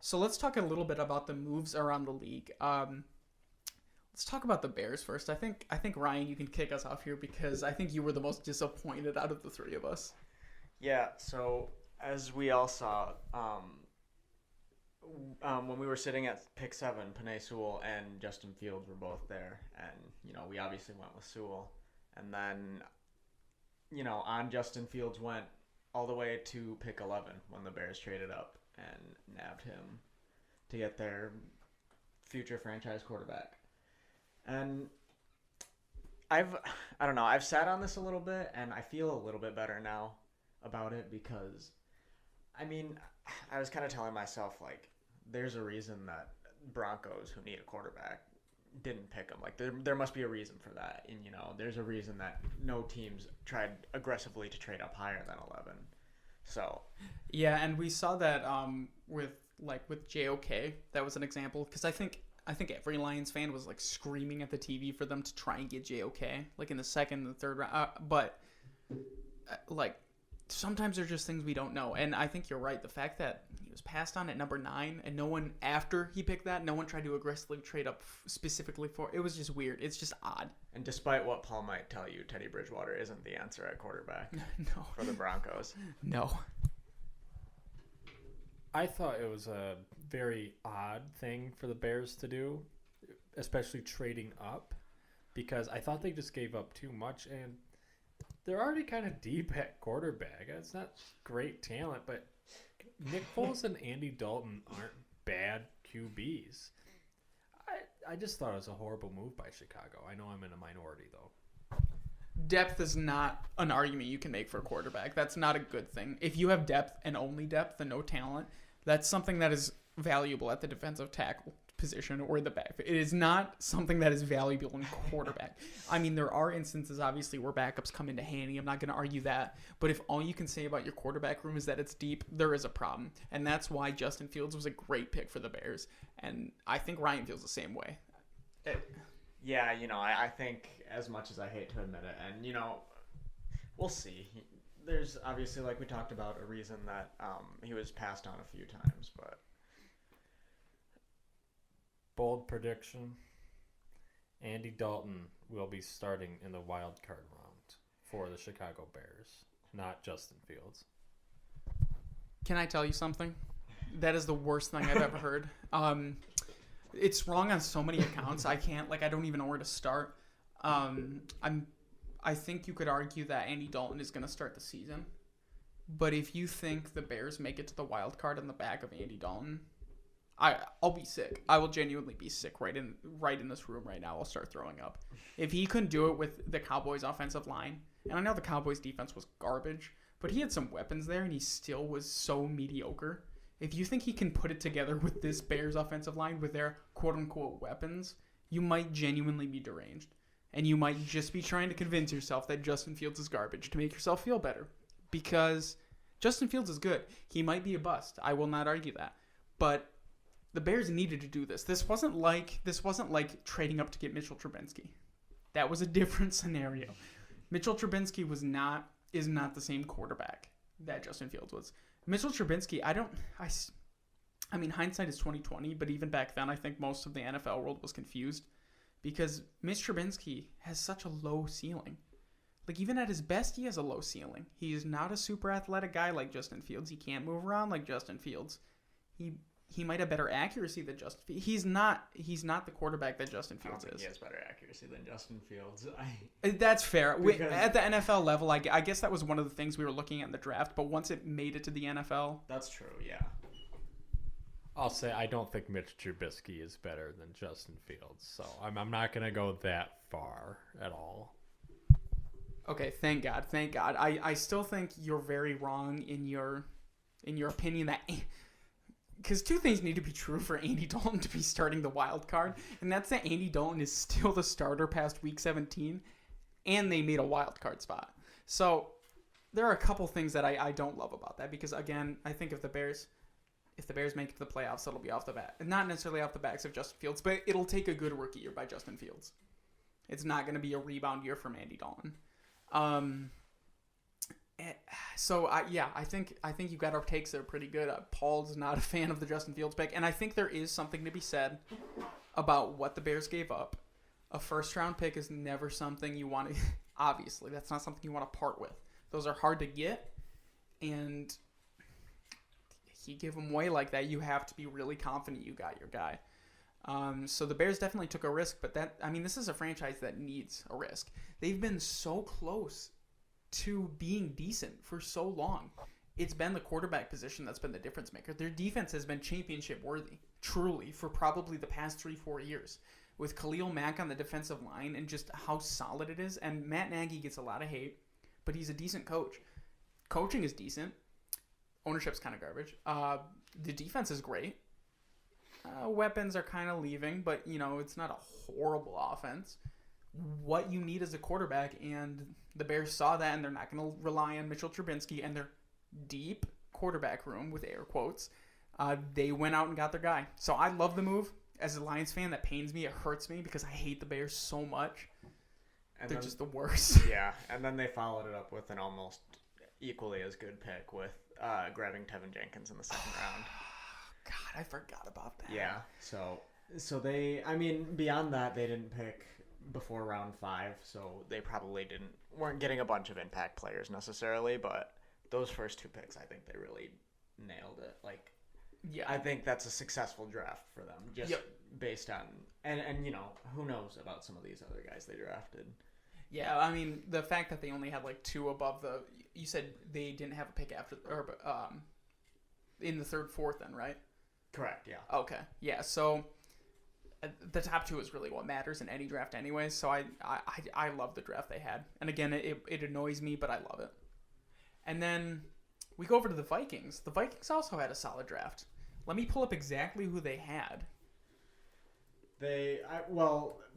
So let's talk a little bit about the moves around the league. Let's talk about the Bears first. I think Ryan, you can kick us off here because I think you were the most disappointed out of the three of us. Yeah, so as we all saw, when we were sitting at pick 7, Penei Sewell and Justin Fields were both there, and we obviously went with Sewell, and then on Justin Fields went all the way to pick 11 when the Bears traded up and nabbed him to get their future franchise quarterback. And I don't know, I've sat on this a little bit, and I feel a little bit better now about it because, I was kind of telling myself, like, there's a reason that Broncos, who need a quarterback, didn't pick him. Like, there must be a reason for that. And, there's a reason that no teams tried aggressively to trade up higher than 11. So. Yeah, and we saw that with JOK. That was an example. Because I think every Lions fan was, like, screaming at the TV for them to try and get JOK, like, in the second and the third round. But sometimes there's just things we don't know. And I think you're right. The fact that he was passed on at number 9 and no one, after he picked that, no one tried to aggressively trade up specifically for it. Was just weird. It's just odd. And despite what Paul might tell you, Teddy Bridgewater isn't the answer at quarterback for the Broncos. No. I thought it was a very odd thing for the Bears to do, especially trading up, because I thought they just gave up too much, and they're already kind of deep at quarterback. It's not great talent, but Nick Foles and Andy Dalton aren't bad QBs. I just thought it was a horrible move by Chicago. I know I'm in a minority, though. Depth is not an argument you can make for a quarterback. That's not a good thing. If you have depth and only depth and no talent, that's something that is valuable at the defensive tackle position or the back. It is not something that is valuable in quarterback. There are instances, obviously, where backups come into handy. I'm not going to argue that. But if all you can say about your quarterback room is that it's deep, there is a problem. And that's why Justin Fields was a great pick for the Bears. And I think Ryan feels the same way. Yeah, I think, as much as I hate to admit it, and, we'll see. There's obviously, like we talked about, a reason that he was passed on a few times, but... Bold prediction, Andy Dalton will be starting in the wild card round for the Chicago Bears, not Justin Fields. Can I tell you something? That is the worst thing I've ever heard. It's wrong on so many accounts. I don't even know where to start. I think you could argue that Andy Dalton is going to start the season. But if you think the Bears make it to the wild card on the back of Andy Dalton, I'll be sick. I will genuinely be sick right in this room right now. I'll start throwing up. If he couldn't do it with the Cowboys' offensive line, and I know the Cowboys' defense was garbage, but he had some weapons there, and he still was so mediocre. If you think he can put it together with this Bears offensive line with their quote-unquote weapons, you might genuinely be deranged. And you might just be trying to convince yourself that Justin Fields is garbage to make yourself feel better. Because Justin Fields is good. He might be a bust. I will not argue that. But the Bears needed to do this. This wasn't like trading up to get Mitchell Trubisky. That was a different scenario. Mitchell Trubisky is not the same quarterback that Justin Fields was. Mitchell Trubisky, hindsight is 20/20, but even back then, I think most of the NFL world was confused because Mitch Trubisky has such a low ceiling. Like, even at his best, he has a low ceiling. He is not a super athletic guy like Justin Fields. He can't move around like Justin Fields. He might have better accuracy than Justin Fields. He's not the quarterback that Justin Fields is. He has better accuracy than Justin Fields. That's fair. At the NFL level, I guess that was one of the things we were looking at in the draft, but once it made it to the NFL... That's true, yeah. I'll say I don't think Mitch Trubisky is better than Justin Fields, so I'm not going to go that far at all. Okay, thank God. I still think you're very wrong in your opinion that... Because two things need to be true for Andy Dalton to be starting the wild card, and that's that Andy Dalton is still the starter past Week 17, and they made a wild card spot. So there are a couple things that I don't love about that, because again, I think if the Bears make it to the playoffs, it'll be off the bat, not necessarily off the backs of Justin Fields, but it'll take a good rookie year by Justin Fields. It's not going to be a rebound year from Andy Dalton. I think you got our takes there pretty good. Paul's not a fan of the Justin Fields pick, and I think there is something to be said about what the Bears gave up. A first-round pick is never something you want to. Obviously, that's not something you want to part with. Those are hard to get, and he gave them away like that. You have to be really confident you got your guy. So the Bears definitely took a risk, but this is a franchise that needs a risk. They've been so close to being decent for so long. It's been the quarterback position that's been the difference maker. Their defense has been championship worthy, truly, for probably the past 3-4 years. With Khalil Mack on the defensive line and just how solid it is. And Matt Nagy gets a lot of hate, but he's a decent coach. Coaching is decent. Ownership's kind of garbage. The defense is great. Weapons are kind of leaving, but, it's not a horrible offense. What you need is a quarterback, and the Bears saw that, and they're not going to rely on Mitchell Trubisky and their deep quarterback room, with air quotes. They went out and got their guy. So I love the move. As a Lions fan, that pains me. It hurts me because I hate the Bears so much. And they're just the worst. Yeah, and then they followed it up with an almost equally as good pick with grabbing Tevin Jenkins in the second round. God, I forgot about that. Yeah, so they, beyond that, they didn't pick before round 5, so they probably weren't getting a bunch of impact players necessarily, but those first 2 picks, I think they really nailed it. Yeah, I think that's a successful draft for them, just based on and who knows about some of these other guys they drafted. Yeah, the fact that they only had 2 above the. You said they didn't have a pick after or in the 3rd, 4th, then, right? Correct. Yeah. Okay. Yeah. So the top 2 is really what matters in any draft, anyway. So I love the draft they had, and again, it annoys me, but I love it. And then we go over to the Vikings. The Vikings also had a solid draft. Let me pull up exactly who they had.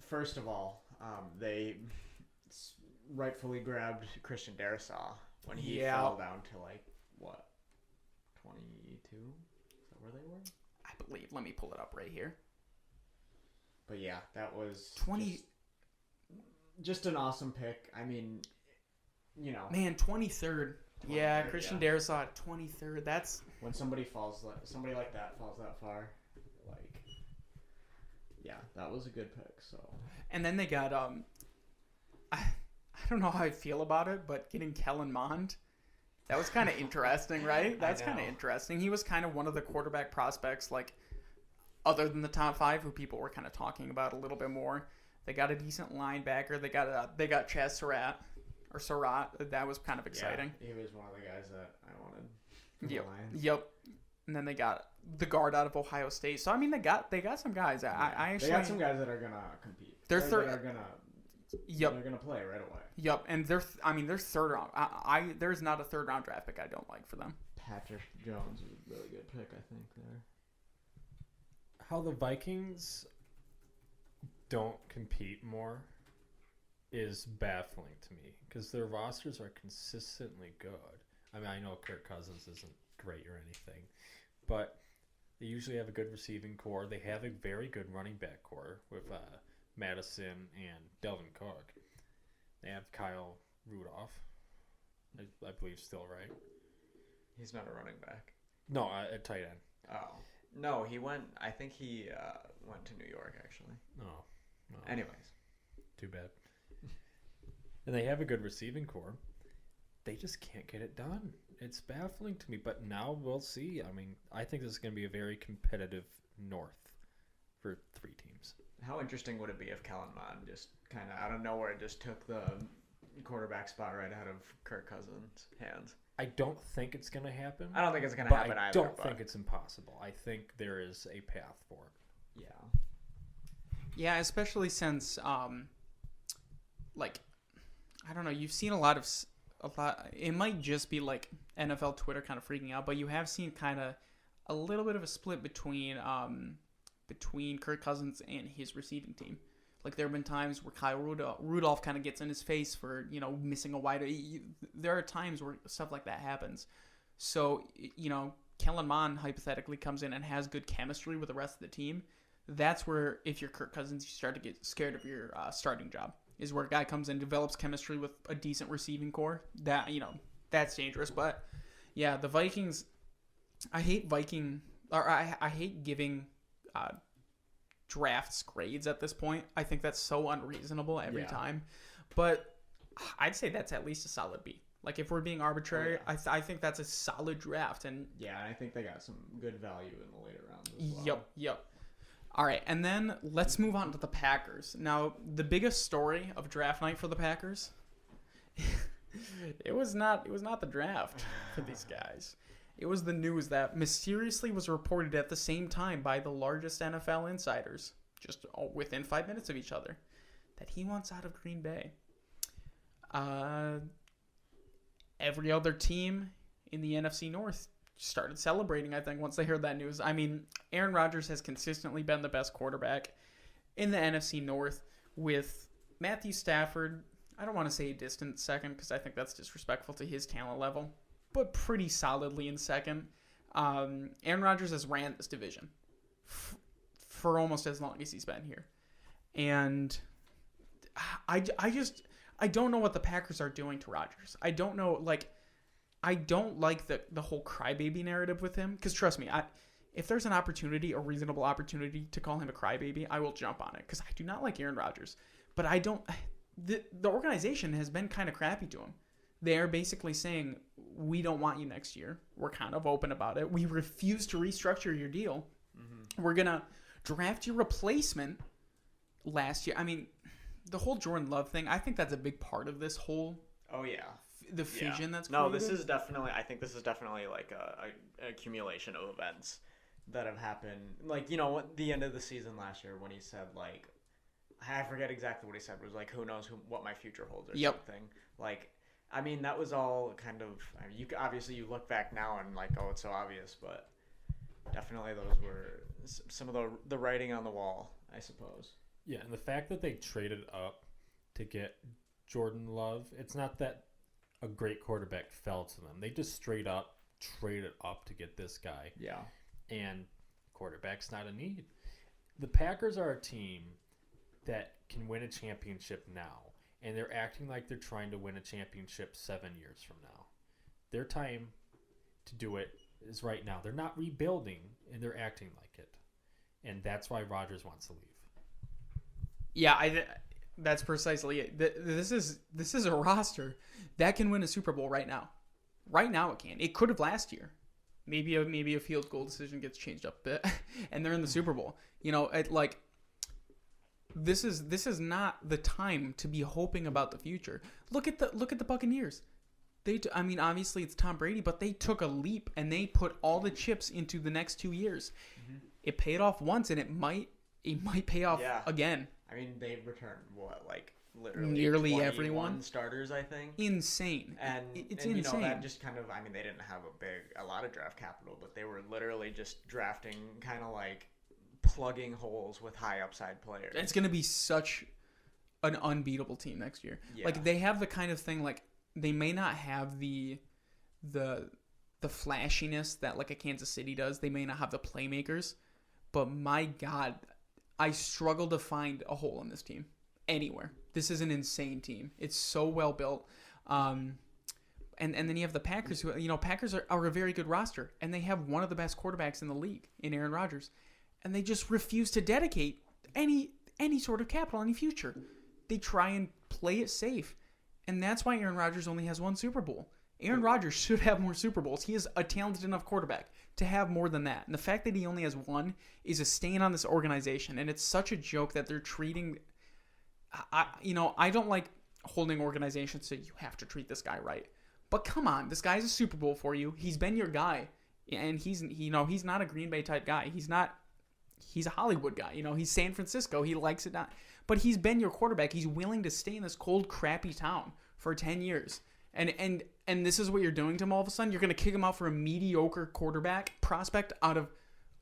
First of all, they rightfully grabbed Christian Darrisaw when he fell down to 22? Is that where they were? I believe. Let me pull it up right here. But yeah, that was 20. Just an awesome pick. Man, 23rd. Yeah, Christian Darrisaw at 23rd. That's when somebody like that falls that far. That was a good pick. So. And then they got I don't know how I feel about it, but getting Kellen Mond, that was kind of interesting, right? That's kind of interesting. He was kind of one of the quarterback prospects, other than the top 5, who people were kind of talking about a little bit more. They got a decent linebacker. They got Chaz Surratt. Or Surratt, that was kind of exciting. Yeah, he was one of the guys that I wanted. Yep. And then they got the guard out of Ohio State. So they got some guys. I actually, they got some guys that are gonna compete. They're gonna play right away. Yep, and they're 3rd round. There's not a 3rd round draft pick I don't like for them. Patrick Jones is a really good pick, I think. There. How the Vikings don't compete more is baffling to me because their rosters are consistently good. I know Kirk Cousins isn't great or anything, but they usually have a good receiving core. They have a very good running back core with Madison and Delvin Cook. They have Kyle Rudolph, I believe, still, right? He's not a running back. No, a tight end. Oh. No, he went. I think he went to New York, actually. Oh. No. Anyways. Too bad. And they have a good receiving core. They just can't get it done. It's baffling to me, but now we'll see. I think this is going to be a very competitive North for 3 teams. How interesting would it be if Kellen Mond just kind of out of nowhere just took the quarterback spot right out of Kirk Cousins' hands? I don't think it's going to happen. I don't think it's going to happen either. I don't think it's impossible. I think there is a path for it. Yeah. Yeah, especially since, I don't know, you've seen a lot. It might just be NFL Twitter kind of freaking out, but you have seen kind of a little bit of a split between Kirk Cousins and his receiving team. There have been times where Kyle Rudolph kind of gets in his face for, missing a wide. There are times where stuff like that happens. So, Kellen Mond hypothetically comes in and has good chemistry with the rest of the team. That's where, if you're Kirk Cousins, you start to get scared of your starting job. Is where a guy comes in, develops chemistry with a decent receiving core that, that's dangerous. But yeah, the Vikings. I hate I hate giving drafts grades at this point. I think that's so unreasonable every time. But I'd say that's at least a solid B. Like, if we're being arbitrary, I think that's a solid draft. And yeah, I think they got some good value in the later rounds as well. Yep. All right, and then let's move on to the Packers. Now, the biggest story of draft night for the Packers, it was not the draft for these guys. It was the news that mysteriously was reported at the same time by the largest NFL insiders, just within 5 minutes of each other, that he wants out of Green Bay. Every other team in the NFC North started celebrating, I think, once they heard that news. I mean, Aaron Rodgers has consistently been the best quarterback in the NFC North, with Matthew Stafford, I don't want to say a distant second because I think that's disrespectful to his talent level, but pretty solidly in second. Aaron Rodgers has ran this division for almost as long as he's been here. And I don't know what the Packers are doing to Rodgers. I don't know, I don't like the whole crybaby narrative with him. Because trust me, if there's an opportunity, a reasonable opportunity to call him a crybaby, I will jump on it. Because I do not like Aaron Rodgers. But I don't... The organization has been kind of crappy to him. They're basically saying, we don't want you next year. We're kind of open about it. We refuse to restructure your deal. Mm-hmm. We're going to draft your replacement last year. I mean, the whole Jordan Love thing, I think that's a big part of this whole... Oh, yeah. The fission that's created. No, this is definitely... I think this is definitely like a accumulation of events that have happened. Like, at the end of the season last year when he said, like... I forget exactly what he said. It was like, who knows what my future holds or something. Like... I mean, that was all kind of... obviously, you look back now and like, oh, it's so obvious, but definitely those were some of the writing on the wall, I suppose. Yeah, and the fact that they traded up to get Jordan Love, it's not that a great quarterback fell to them. They just straight up traded up to get this guy. Yeah. And quarterback's not a need. The Packers are a team that can win a championship now. And they're acting like they're trying to win a championship 7 years from now. Their time to do it is right now. They're not rebuilding, and they're acting like it. And that's why Rodgers wants to leave. Yeah, that's precisely it. This is a roster that can win a Super Bowl right now. Right now it can. It could have last year. Maybe a field goal decision gets changed up a bit, and they're in the Super Bowl. This is not the time to be hoping about the future. Look at the Buccaneers. Obviously it's Tom Brady, but they took a leap and they put all the chips into the next 2 years. Mm-hmm. It paid off once, and it might pay off again. I mean, they've returned literally nearly everyone starters, I think. Insane. And it's insane. That just kind of, they didn't have a lot of draft capital, but they were literally just drafting kind of like plugging holes with high upside players. It's going to be such an unbeatable team next year. Yeah. Like, they have the kind of thing, like, they may not have the flashiness that like a Kansas City does. They may not have the playmakers, but my God, I struggle to find a hole in this team anywhere. This is an insane team. It's so well built. And then you have the Packers, who, Packers are a very good roster, and they have one of the best quarterbacks in the league in Aaron Rodgers. And they just refuse to dedicate any sort of capital, any future. They try and play it safe. And that's why Aaron Rodgers only has one Super Bowl. Aaron Rodgers should have more Super Bowls. He is a talented enough quarterback to have more than that. And the fact that he only has one is a stain on this organization. And it's such a joke that they're treating... I don't like holding organizations so you have to treat this guy right. But come on, this guy's a Super Bowl for you. He's been your guy. And he's not a Green Bay type guy. He's a Hollywood guy. He's San Francisco. He likes it not. But he's been your quarterback. He's willing to stay in this cold, crappy town for 10 years. And this is what you're doing to him all of a sudden? You're going to kick him out for a mediocre quarterback prospect out of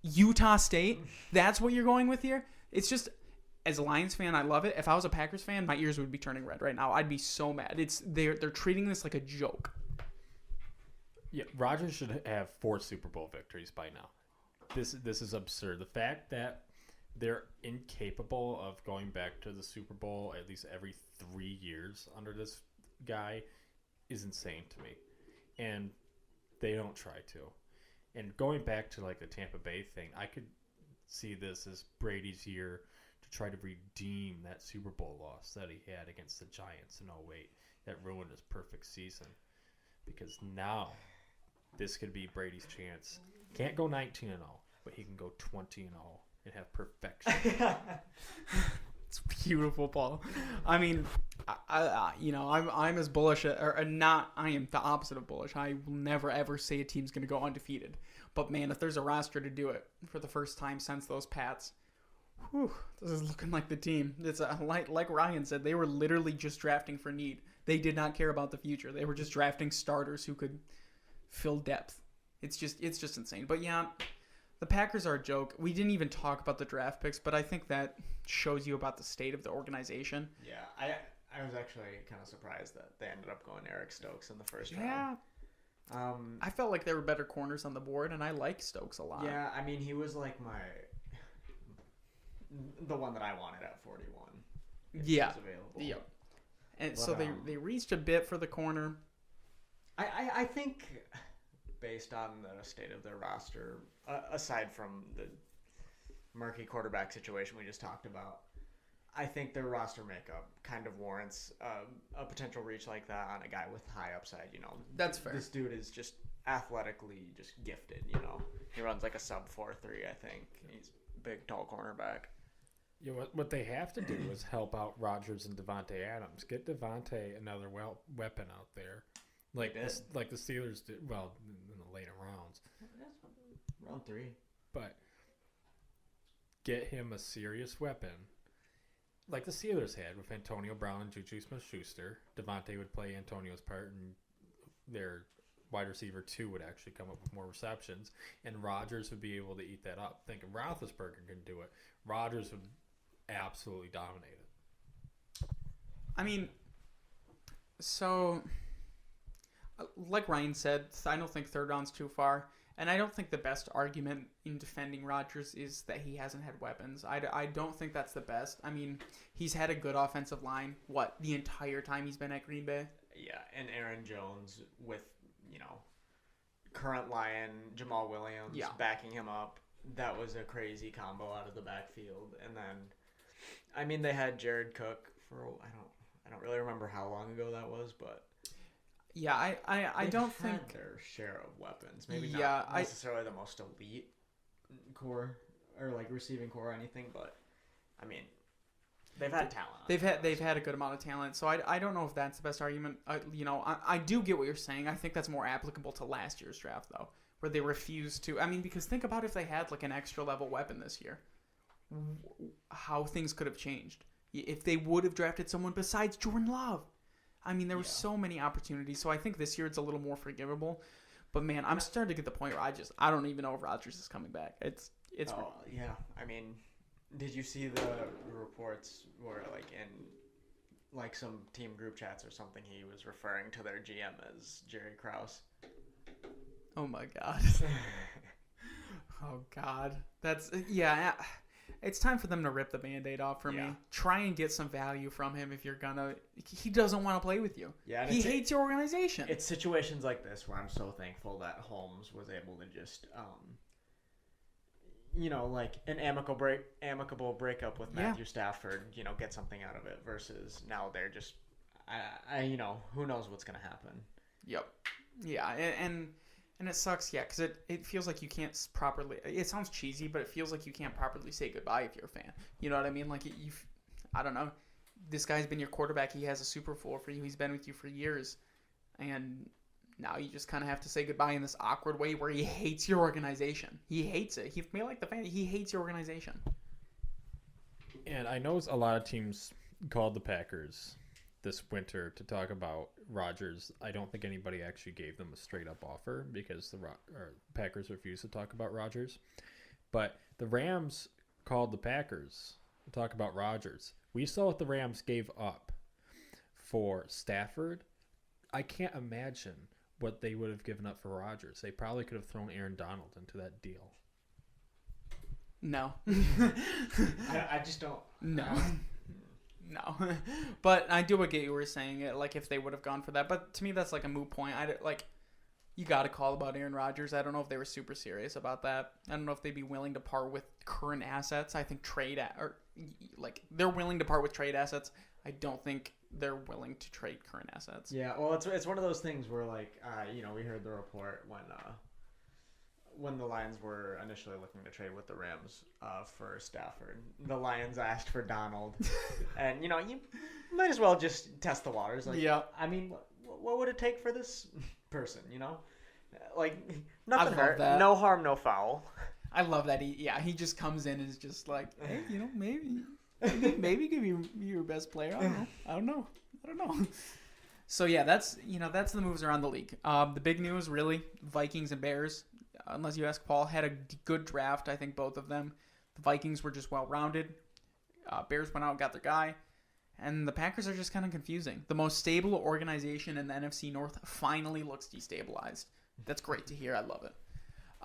Utah State? That's what you're going with here? It's just, as a Lions fan, I love it. If I was a Packers fan, my ears would be turning red right now. I'd be so mad. They're treating this like a joke. Yeah, Rodgers should have 4 Super Bowl victories by now. This is absurd. The fact that they're incapable of going back to the Super Bowl at least every 3 years under this guy is insane to me. and they don't try to. And going back to like the Tampa Bay thing, I could see this as Brady's year to try to redeem that Super Bowl loss that he had against the Giants in 08 that ruined his perfect season. Because now this could be Brady's chance. Can't go 19-0, but he can go 20-0 and have perfection. It's beautiful, Paul. I mean, I'm as bullish, or not. I am the opposite of bullish. I will never ever say a team's going to go undefeated. But man, if there's a roster to do it for the first time since those Pats, this is looking like the team. It's like Ryan said, they were literally just drafting for need. They did not care about the future. They were just drafting starters who could fill depth. It's just insane. But yeah, the Packers are a joke. We didn't even talk about the draft picks, but I think that shows you about the state of the organization. Yeah, I was actually kind of surprised that they ended up going Eric Stokes in the first round. Yeah. I felt like there were better corners on the board, and I like Stokes a lot. Yeah, I mean, he was like the one that I wanted at 41. Yeah. He was available. Yeah. And But, so they reached a bit for the corner. I think based on the state of their roster, aside from the murky quarterback situation we just talked about, I think their roster makeup kind of warrants a potential reach like that on a guy with high upside. You know, That's fair. This dude is just athletically just gifted. You know, he runs like a sub 4.3. I think he's a big, tall cornerback. You know, what they have to do is help out Rodgers and Devontae Adams. Get Devontae another weapon out there, like the Steelers did. Well, in the later rounds, Round 3. but get him a serious weapon, like the Steelers had with Antonio Brown and Juju Smith-Schuster. Devontae would play Antonio's part, and their wide receiver 2 would actually come up with more receptions, and Rodgers would be able to eat that up. Thinking Roethlisberger can do it, Rodgers would absolutely dominate it. I mean, so like Ryan said, I don't think third round's too far. And I don't think the best argument in defending Rodgers is that he hasn't had weapons. I don't think that's the best. I mean, he's had a good offensive line, the entire time he's been at Green Bay? Yeah, and Aaron Jones with, current Lion, Jamal Williams backing him up. That was a crazy combo out of the backfield. And then, I mean, they had Jared Cook for, I don't really remember how long ago that was, but... Yeah, I don't think their share of weapons. Maybe not necessarily the most elite core or like receiving core or anything, but I mean, they've had talent. They've had a good amount of talent. So I don't know if that's the best argument. I do get what you're saying. I think that's more applicable to last year's draft though, where they refused to. I mean, because think about if they had like an extra level weapon this year, how things could have changed. If they would have drafted someone besides Jordan Love. I mean, there were so many opportunities, so I think this year it's a little more forgivable. But man, I'm starting to get the point where I don't even know if Rodgers is coming back. It's yeah. I mean, did you see the reports where like in like some team group chats or something he was referring to their GM as Jerry Krause? Oh my god. Oh god. That's It's time for them to rip the Band-Aid off for me. Try and get some value from him if you're gonna... He doesn't want to play with you. Yeah, he hates your organization. It's situations like this where I'm so thankful that Holmes was able to just, like an amicable breakup with Matthew Stafford, get something out of it versus now they're just, who knows what's going to happen. Yep. Yeah, and it sucks, because it feels like you can't properly... It sounds cheesy, but it feels like you can't properly say goodbye if you're a fan. You know what I mean? Like, I don't know. This guy's been your quarterback. He has a Super Bowl for you. He's been with you for years. And now you just kind of have to say goodbye in this awkward way where he hates your organization. He hates it. He may like the fan. He hates your organization. And I know a lot of teams called the Packers this winter to talk about Rodgers. I don't think anybody actually gave them a straight up offer because the Packers refused to talk about Rodgers. But the Rams called the Packers to talk about Rodgers. We saw what the Rams gave up for Stafford. I can't imagine what they would have given up for Rodgers. They probably could have thrown Aaron Donald into that deal. No. I just don't. No. No, but I do get you were saying it. Like if they would have gone for that, but to me that's like a moot point. you got to call about Aaron Rodgers. I don't know if they were super serious about that. I don't know if they'd be willing to part with current assets. I think they're willing to part with trade assets. I don't think they're willing to trade current assets. Yeah, well, it's one of those things where we heard the report when the Lions were initially looking to trade with the Rams for Stafford. The Lions asked for Donald, and you might as well just test the waters. Yeah. I mean, what would it take for this person? Nothing hurt, that. No harm, no foul. I love that. He just comes in and is just like, hey, maybe give you your best player. I don't know. So yeah, that's the moves around the league. The big news really, Vikings and Bears. Unless you ask Paul, had a good draft. I think both of them. The Vikings were just well rounded. Bears went out and got their guy. And the Packers are just kind of confusing. The most stable organization in the NFC North finally looks destabilized. That's great to hear. I love it.